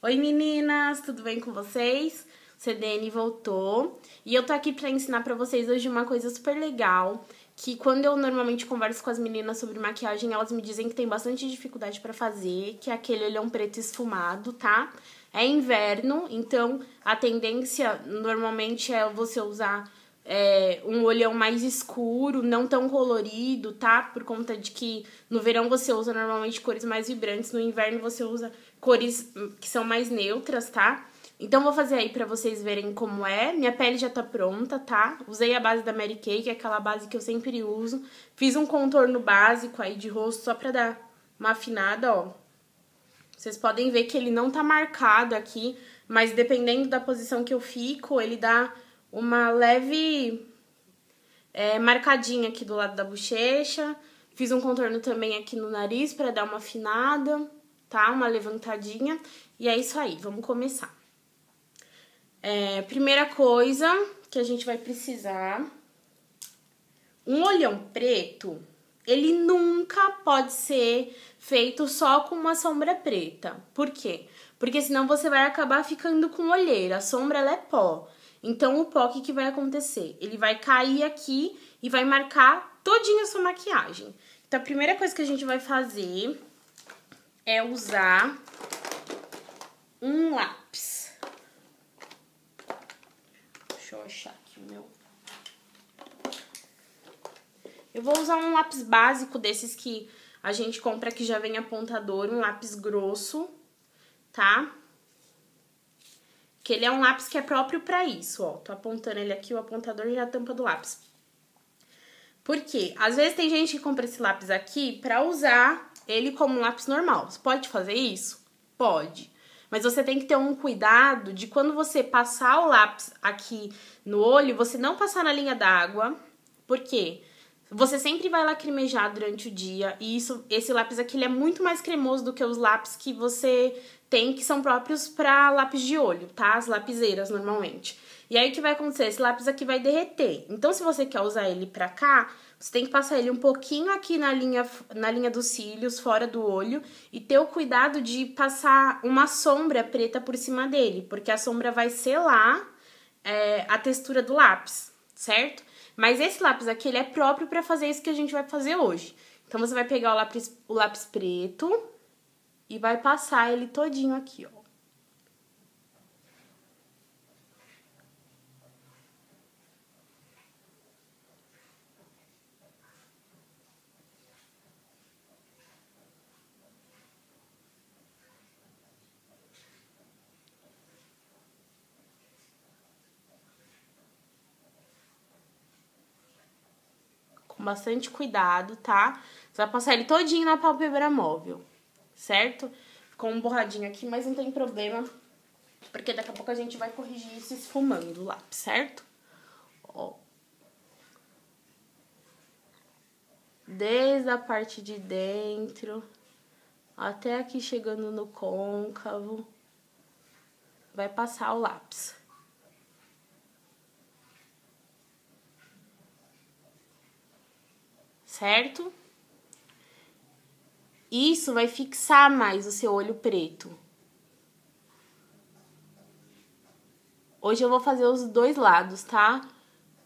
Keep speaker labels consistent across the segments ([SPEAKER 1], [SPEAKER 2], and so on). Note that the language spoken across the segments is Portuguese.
[SPEAKER 1] Oi meninas, tudo bem com vocês? O CDN voltou e eu tô aqui pra ensinar pra vocês hoje uma coisa super legal, que quando eu normalmente converso com as meninas sobre maquiagem, elas me dizem que tem bastante dificuldade pra fazer, que é aquele olhão preto esfumado, tá? É inverno, então a tendência normalmente é você usar um olhão mais escuro, não tão colorido, tá? Por conta de que no verão você usa normalmente cores mais vibrantes, no inverno você usa cores que são mais neutras, tá? Então vou fazer aí pra vocês verem como é. Minha pele já tá pronta, tá? Usei a base da Mary Kay, que é aquela base que eu sempre uso. Fiz um contorno básico aí de rosto só pra dar uma afinada, ó. Vocês podem ver que ele não tá marcado aqui, mas dependendo da posição que eu fico, ele dá uma leve marcadinha aqui do lado da bochecha. Fiz um contorno também aqui no nariz pra dar uma afinada, tá? Uma levantadinha. E é isso aí, vamos começar. Primeira coisa que a gente vai precisar, um olhão preto, ele nunca pode ser feito só com uma sombra preta. Por quê? Porque senão você vai acabar ficando com olheira. A sombra, ela é pó. Então, o pó, o que vai acontecer? Ele vai cair aqui e vai marcar todinha a sua maquiagem. Então, a primeira coisa que a gente vai fazer é usar um lápis. Deixa eu achar aqui o meu. Eu vou usar um lápis básico desses que a gente compra que já vem apontador, um lápis grosso, tá? Que ele é um lápis que é próprio pra isso, ó. Tô apontando ele aqui, o apontador já é a tampa do lápis. Por quê? Às vezes tem gente que compra esse lápis aqui pra usar ele como um lápis normal. Você pode fazer isso? Pode. Mas você tem que ter um cuidado de quando você passar o lápis aqui no olho, você não passar na linha d'água. Por quê? Você sempre vai lacrimejar durante o dia e esse lápis aqui ele é muito mais cremoso do que os lápis que você tem, que são próprios para lápis de olho, tá? As lapiseiras, normalmente. E aí, o que vai acontecer? Esse lápis aqui vai derreter. Então, se você quer usar ele pra cá, você tem que passar ele um pouquinho aqui na linha dos cílios, fora do olho, e ter o cuidado de passar uma sombra preta por cima dele, porque a sombra vai selar a textura do lápis, certo? Mas esse lápis aqui, ele é próprio pra fazer isso que a gente vai fazer hoje. Então, você vai pegar o lápis preto e vai passar ele todinho aqui, ó. Com bastante cuidado, tá? Você vai passar ele todinho na pálpebra móvel, certo? Ficou um borradinho aqui, mas não tem problema, porque daqui a pouco a gente vai corrigir isso esfumando o lápis, certo? Ó. Desde a parte de dentro até aqui chegando no côncavo, vai passar o lápis. Certo? Isso vai fixar mais o seu olho preto. Hoje eu vou fazer os dois lados, tá?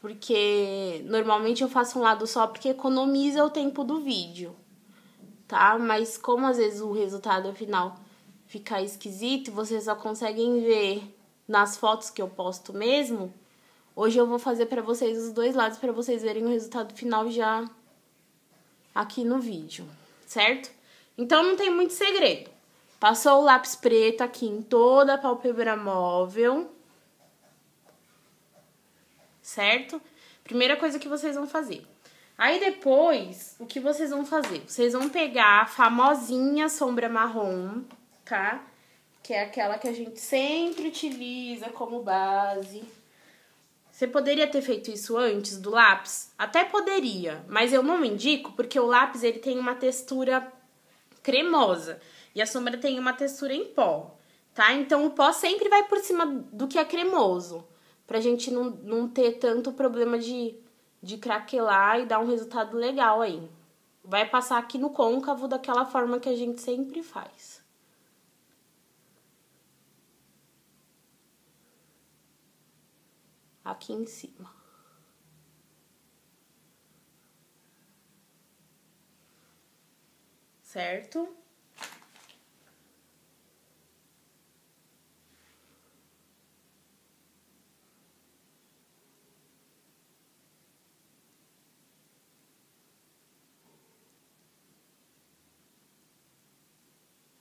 [SPEAKER 1] Porque normalmente eu faço um lado só porque economiza o tempo do vídeo, tá? Mas como às vezes o resultado final fica esquisito e vocês só conseguem ver nas fotos que eu posto mesmo, hoje eu vou fazer pra vocês os dois lados pra vocês verem o resultado final já aqui no vídeo, certo? Então não tem muito segredo. Passou o lápis preto aqui em toda a pálpebra móvel, certo? Primeira coisa que vocês vão fazer. Aí depois, o que vocês vão fazer? Vocês vão pegar a famosinha sombra marrom, tá? Que é aquela que a gente sempre utiliza como base. Você poderia ter feito isso antes do lápis? Até poderia, mas eu não indico porque o lápis ele tem uma textura cremosa e a sombra tem uma textura em pó, tá? Então o pó sempre vai por cima do que é cremoso, pra gente não ter tanto problema de craquelar e dar um resultado legal aí. Vai passar aqui no côncavo daquela forma que a gente sempre faz. aqui em cima. Certo?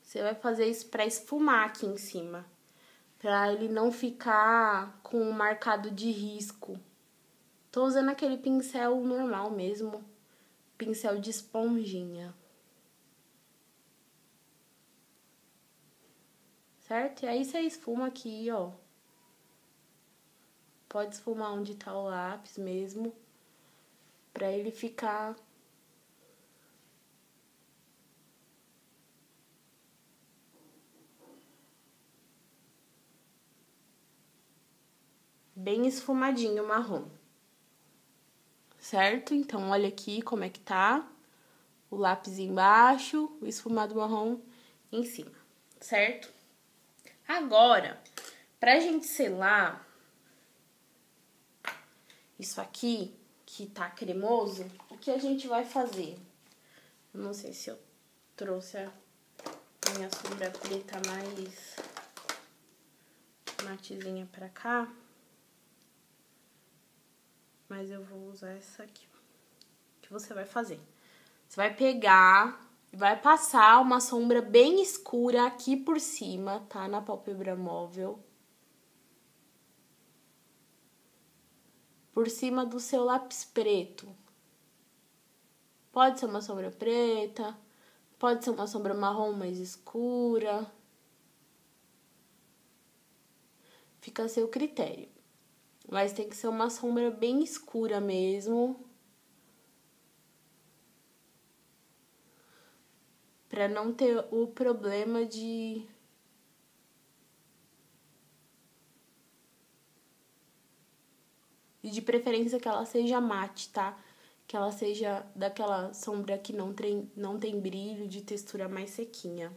[SPEAKER 1] Você vai fazer isso pra esfumar aqui em cima. Pra ele não ficar com um marcado de risco. Tô usando aquele pincel normal mesmo. Pincel de esponjinha. Certo? E aí você esfuma aqui, ó. Pode esfumar onde tá o lápis mesmo. Pra ele ficar... bem esfumadinho o marrom. Certo? Então, olha aqui como é que tá. O lápis embaixo, o esfumado marrom em cima. Certo? Agora, pra gente selar isso aqui, que tá cremoso, o que a gente vai fazer? Eu não sei se eu trouxe a minha sombra preta mais matezinha pra cá. Mas eu vou usar essa aqui. O que você vai fazer? Você vai pegar e vai passar uma sombra bem escura aqui por cima, tá? Na pálpebra móvel. Por cima do seu lápis preto. Pode ser uma sombra preta, pode ser uma sombra marrom mais escura. Fica a seu critério. Mas tem que ser uma sombra bem escura mesmo. Pra não ter o problema de... E de preferência que ela seja mate, tá? Que ela seja daquela sombra que não tem brilho, de textura mais sequinha.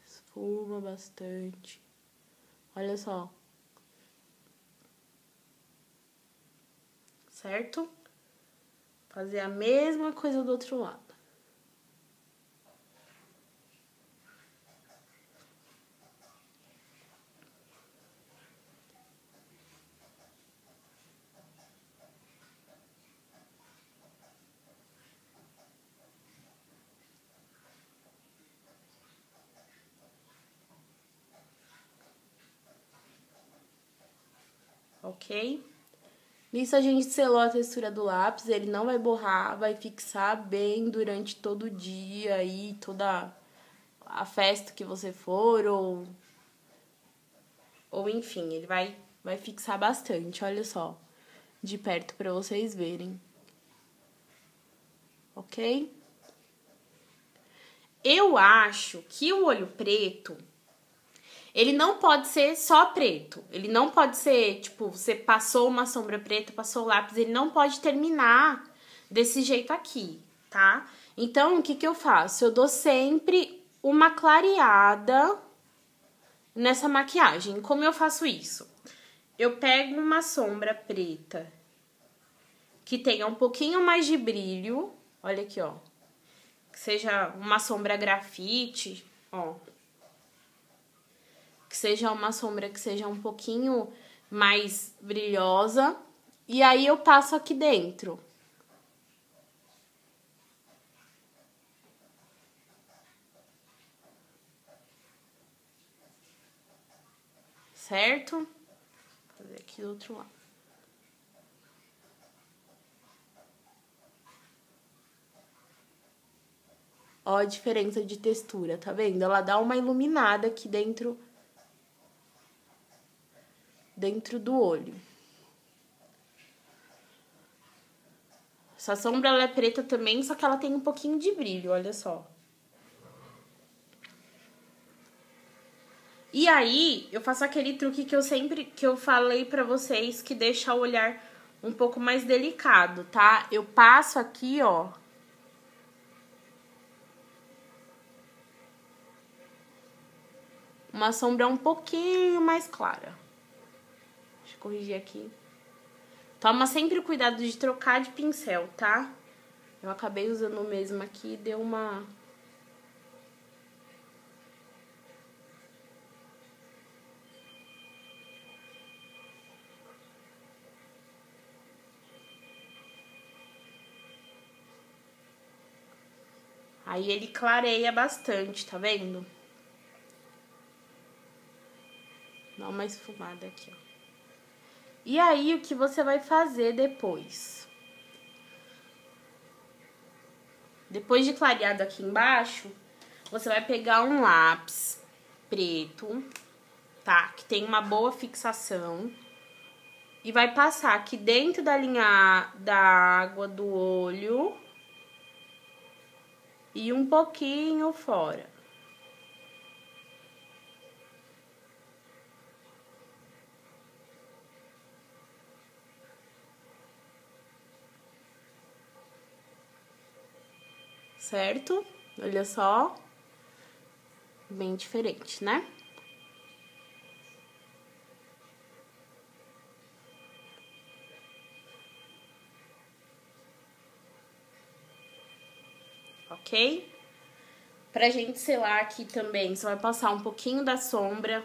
[SPEAKER 1] Esfuma bastante. Olha só. Certo? Fazer a mesma coisa do outro lado. Ok? Nisso a gente selou a textura do lápis, ele não vai borrar, vai fixar bem durante todo o dia aí, toda a festa que você for, ou enfim, ele vai fixar bastante, olha só, de perto pra vocês verem. Ok? Eu acho que o olho preto... ele não pode ser só preto. Ele não pode ser, tipo, você passou uma sombra preta, passou o lápis, ele não pode terminar desse jeito aqui, tá? Então, o que que eu faço? Eu dou sempre uma clareada nessa maquiagem. Como eu faço isso? Eu pego uma sombra preta que tenha um pouquinho mais de brilho. Olha aqui, ó. Que seja uma sombra grafite, ó. Que seja uma sombra que seja um pouquinho mais brilhosa. E aí eu passo aqui dentro. Certo? Vou fazer aqui do outro lado. Ó a diferença de textura, tá vendo? Ela dá uma iluminada aqui dentro do olho. Essa sombra, ela é preta também, só que ela tem um pouquinho de brilho, olha só. E aí, eu faço aquele truque que eu falei pra vocês, que deixa o olhar um pouco mais delicado, tá? Eu passo aqui, ó. uma sombra um pouquinho mais clara. Deixa eu corrigir aqui. Toma sempre cuidado de trocar de pincel, tá? Eu acabei usando o mesmo aqui e deu uma... Aí ele clareia bastante, tá vendo? Dá uma esfumada aqui, ó. E aí, o que você vai fazer depois? Depois de clareado aqui embaixo, você vai pegar um lápis preto, tá? Que tem uma boa fixação. E vai passar aqui dentro da linha da água do olho e um pouquinho fora. Certo? Olha só. Bem diferente, né? Ok? Pra gente selar aqui também, você vai passar um pouquinho da sombra.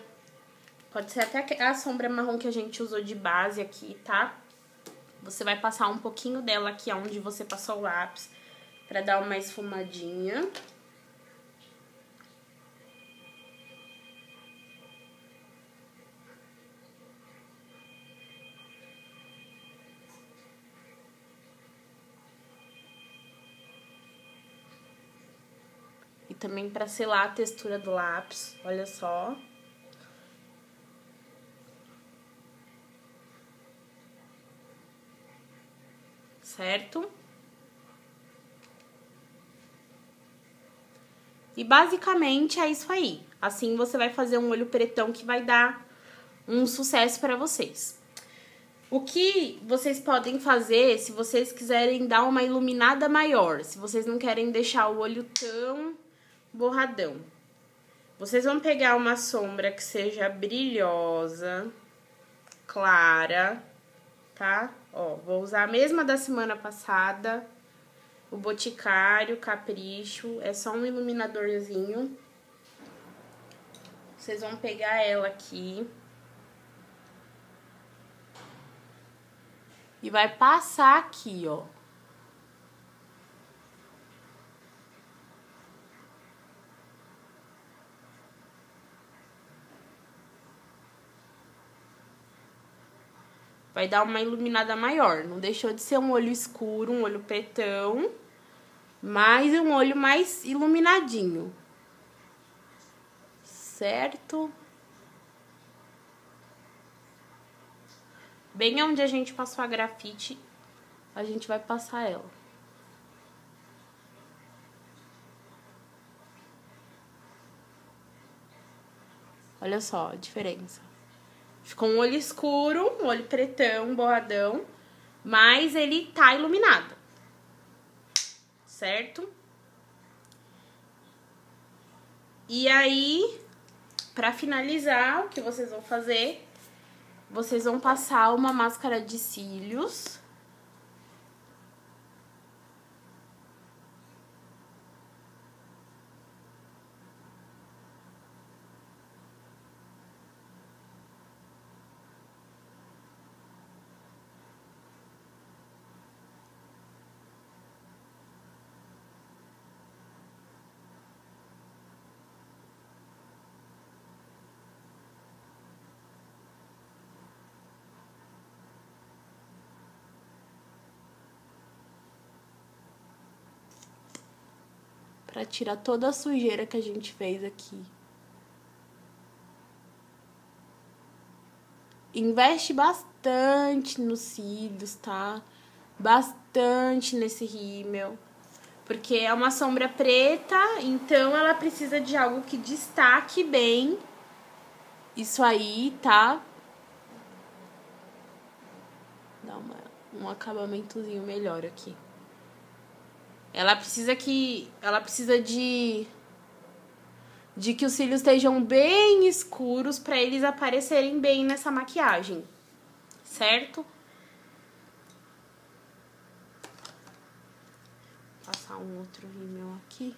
[SPEAKER 1] Pode ser até a sombra marrom que a gente usou de base aqui, tá? Você vai passar um pouquinho dela aqui onde você passou o lápis, pra dar uma esfumadinha. E também pra selar a textura do lápis, olha só. Certo? E basicamente é isso aí. Assim você vai fazer um olho pretão que vai dar um sucesso pra vocês. O que vocês podem fazer, se vocês quiserem dar uma iluminada maior, se vocês não querem deixar o olho tão borradão. Vocês vão pegar uma sombra que seja brilhosa, clara, tá? Ó, vou usar a mesma da semana passada, o Boticário Capricho, é só um iluminadorzinho. Vocês vão pegar ela aqui. E vai passar aqui, ó. Vai dar uma iluminada maior. Não deixou de ser um olho escuro, um olho pretão, mas um olho mais iluminadinho. Certo? Bem onde a gente passou a grafite, a gente vai passar ela. Olha só a diferença. Ficou um olho escuro, um olho pretão, borradão, mas ele tá iluminado. Certo? E aí, pra finalizar, o que vocês vão fazer? Vocês vão passar uma máscara de cílios. Pra tirar toda a sujeira que a gente fez aqui. Investe bastante nos cílios, tá? Bastante nesse rímel. Porque é uma sombra preta, então ela precisa de algo que destaque bem isso aí, tá? Dá um acabamentozinho melhor aqui. Ela precisa de de que os cílios estejam bem escuros para eles aparecerem bem nessa maquiagem, certo? Vou passar um outro rímel aqui.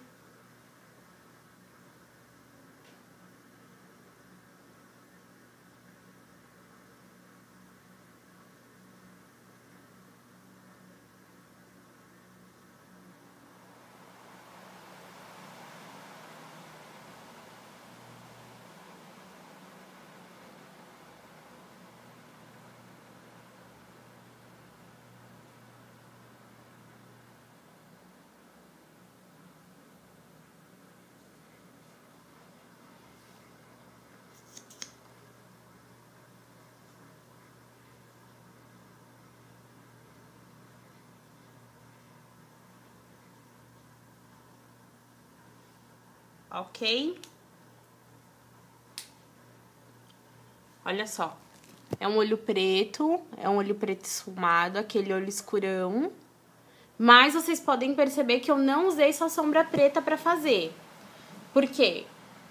[SPEAKER 1] Ok? Olha só. É um olho preto esfumado, aquele olho escurão. Mas vocês podem perceber que eu não usei só sombra preta pra fazer. Por quê?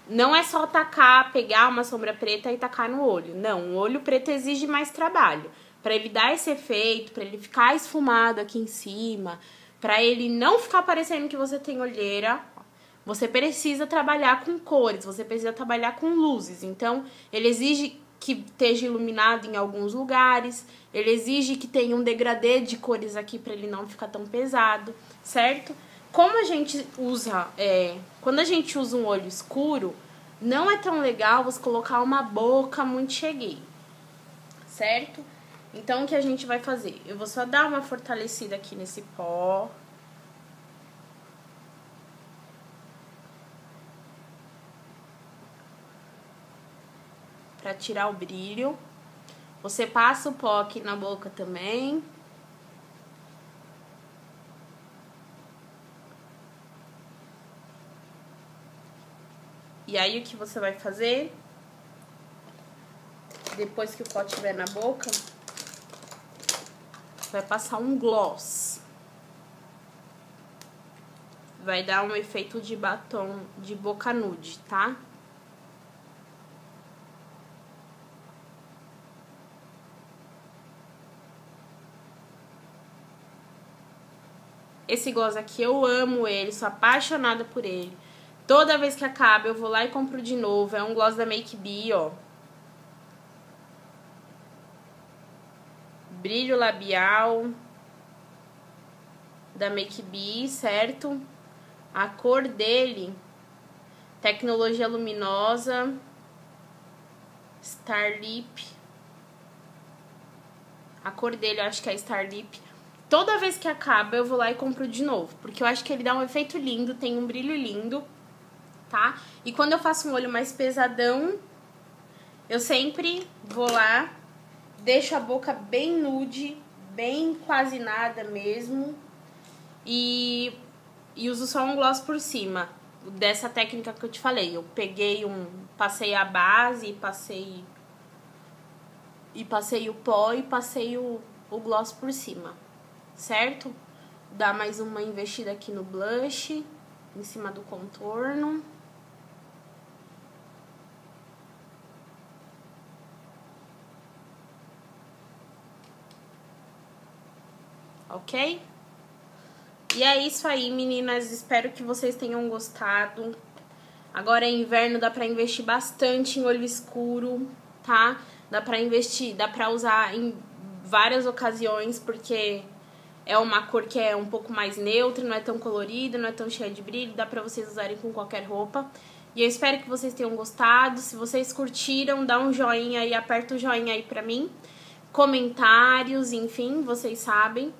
[SPEAKER 1] Não é só tacar, pegar uma sombra preta e tacar no olho. Não, o olho preto exige mais trabalho. Pra ele dar esse efeito, pra ele ficar esfumado aqui em cima, pra ele não ficar parecendo que você tem olheira, você precisa trabalhar com cores, você precisa trabalhar com luzes. Então, ele exige que esteja iluminado em alguns lugares, ele exige que tenha um degradê de cores aqui para ele não ficar tão pesado, certo? Como a gente usa, quando a gente usa um olho escuro, não é tão legal você colocar uma boca muito cheguei, certo? Então, o que a gente vai fazer? Eu vou só dar uma fortalecida aqui nesse pó. Pra tirar o brilho. Você passa o pó aqui na boca também. E aí, o que você vai fazer? Depois que o pó estiver na boca, vai passar um gloss. Vai dar um efeito de batom de boca nude, tá? Esse gloss aqui, eu amo ele, sou apaixonada por ele. Toda vez que acaba, eu vou lá e compro de novo. É um gloss da Make Be, ó. Brilho labial da Make Be, certo? A cor dele, tecnologia luminosa, Star Lip. A cor dele, eu acho que é Star Lip. Toda vez que acaba, eu vou lá e compro de novo, porque eu acho que ele dá um efeito lindo, tem um brilho lindo, tá? E quando eu faço um olho mais pesadão, eu sempre vou lá, deixo a boca bem nude, bem quase nada mesmo, e uso só um gloss por cima, dessa técnica que eu te falei. Eu peguei passei a base, passei o pó e passei o gloss por cima. Certo? Dá mais uma investida aqui no blush, em cima do contorno. Ok? E é isso aí, meninas. Espero que vocês tenham gostado. Agora é inverno, dá pra investir bastante em olho escuro, tá? Dá pra investir, dá pra usar em várias ocasiões, porque é uma cor que é um pouco mais neutra, não é tão colorida, não é tão cheia de brilho, dá pra vocês usarem com qualquer roupa. E eu espero que vocês tenham gostado. Se vocês curtiram, dá um joinha aí, aperta o joinha aí pra mim. Comentários, enfim, vocês sabem.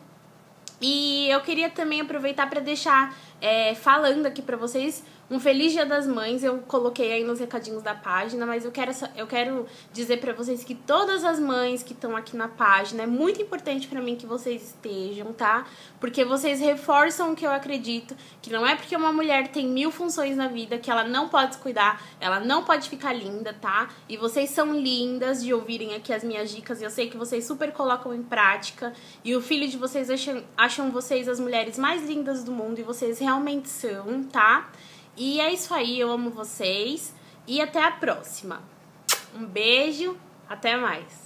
[SPEAKER 1] E eu queria também aproveitar pra deixar falando aqui pra vocês um feliz Dia das Mães. Eu coloquei aí nos recadinhos da página, mas eu quero dizer pra vocês que todas as mães que estão aqui na página, é muito importante pra mim que vocês estejam, tá? Porque vocês reforçam o que eu acredito, que não é porque uma mulher tem 1000 funções na vida que ela não pode se cuidar, ela não pode ficar linda, tá? E vocês são lindas de ouvirem aqui as minhas dicas, e eu sei que vocês super colocam em prática, e o filho de vocês acham vocês as mulheres mais lindas do mundo, e vocês realmente são, tá? E é isso aí, eu amo vocês. E até a próxima. Um beijo, até mais.